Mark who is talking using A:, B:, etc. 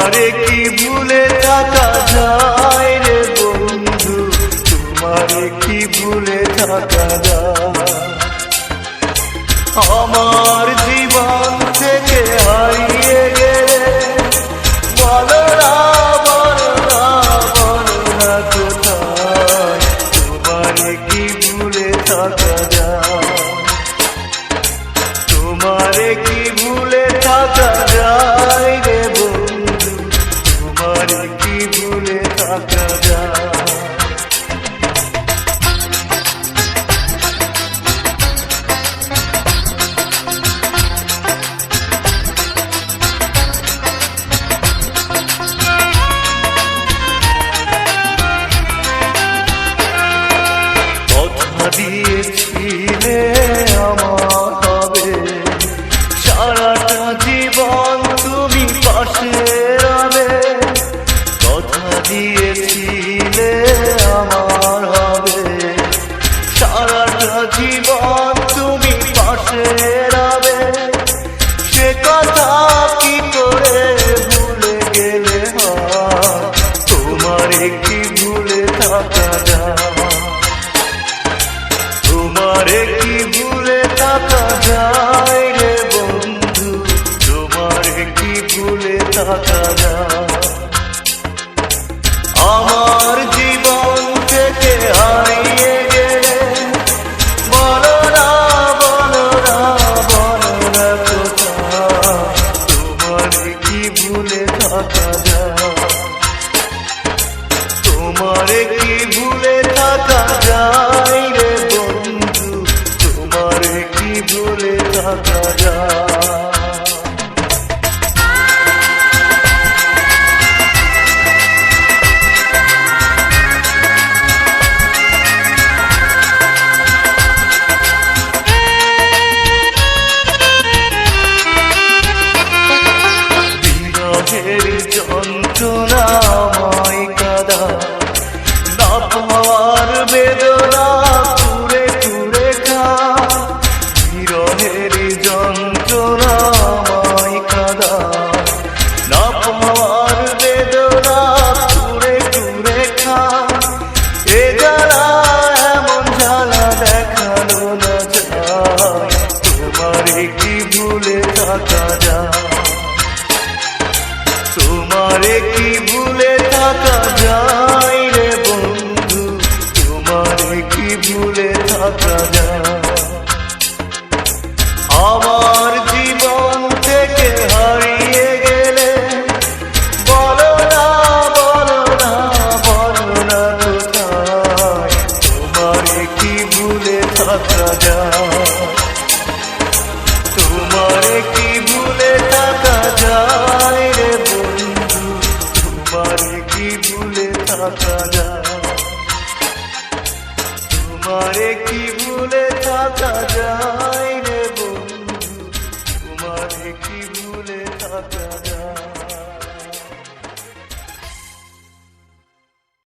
A: তোমারে কি ভুলে থাকা যায় রে বন্ধু, তোমারে কি ভুলে থাকা যায়। আমার জীবন থেকে হারিয়ে গেলে বলো না বলো না বলো না কোথায়, তোমারে কি ভুলে থাকা যায়। তোমারে কি ভুলে থাকা যায় রে বন্ধু, তোমারে কি ভুলে থাকা যায়। কথা দিয়েছিলে আমার হবে, সারাটা জীবন তুমি পাশে রবে। কথা দিয়েছিলে আমার হবে, সারাটা জীবন তুমি পাশে রবে। সে কথা কি করে ভুলে গেলে হয়, তোমারে কি ভুলে থাকা যায়। তোমারে কি ভুলে থাকা যায় রে বন্ধু, তোমারে কি ভুলে থাকা যায়। আমার জীবন থেকে হারিয়ে গেলে বলো না বলো না বলো না কোথায়, তোমারে কি ভুলে থাকা যায়। তোমারে কি ভুলে থাকা যায় রে বন্ধু, তোমারে কি ভুলে থাকা যায়। বিরহের যন্ত্রণাময় কাদা, না পাওয়ার বেদনা কুরে কুরে খা। বিরহের যন্ত্রণাময় কাদা, না পাওয়ার বেদনা কুরে কুরে খা। এ জ্বালা এমন জ্বালা দেখানো না যায়, তোমারে কি ভুলে থাকা যায়। তোমারে কি ভুলে থাকা যায় রে বন্ধু, তোমারে কি ভুলে থাকা যায়। আমার জীবন থেকে হারিয়ে গেলে বলো না বলো না বলো না কোথায়, তোমারে কি ভুলে থাকা যায়। তোমারে কি ভুলে থাকা যায় রে বন্ধু, তোমারে কি ভুলে থাকা যায়। তোমারে কি ভুলে থাকা যায় রে বন্ধু, তোমারে কি ভুলে থাকা যায়।